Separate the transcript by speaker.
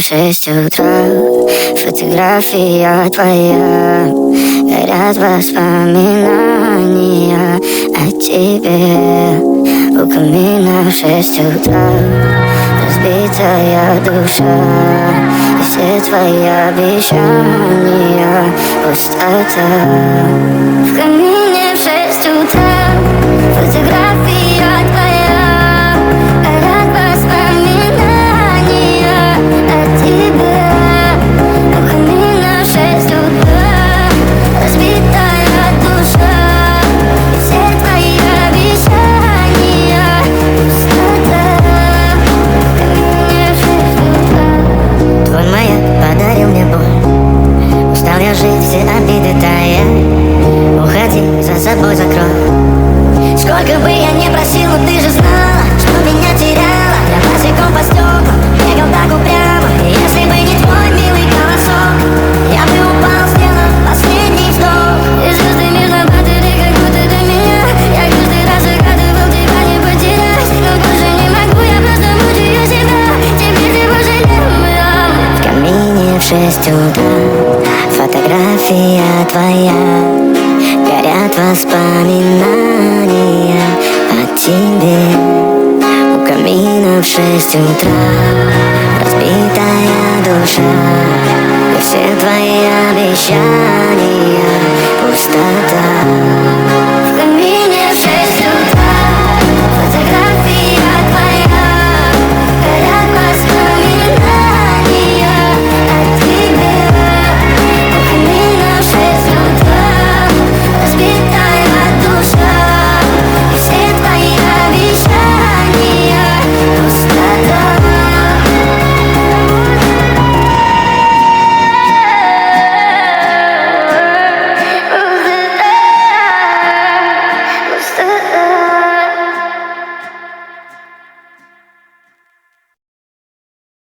Speaker 1: 6 утра, фотография твоя, горят воспоминания о тебе. У камина в 6 утра, разбитая душа, и все твои обещания пустота. В камине в 6 утра, фотография твоя, горят воспоминания о тебе. У камина в 6 утра, разбитая душа, и все твои обещания пустота. В камине в 6 утра. Твой маяк подарил мне боль, устал я жить, все обиды тая. Уходи, за собой закрой. Сколько бы я не просил, но ты же знала, что меня теряла. Я босиком по стеклам бегал так упрямо, и если бы не твой милый голосок, я бы упал, сделал последний вздох. И звезды мирно падали, как будто до меня. Я каждый раз загадывал тебя не потерять, но больше не могу, я просто мучаю себя. Теперь ты пожалел меня. В камине в 6 утра, фотография твоя, горят воспоминания о тебе. У камина в 6 утра, разбитая душа, и все твои обещания пустота.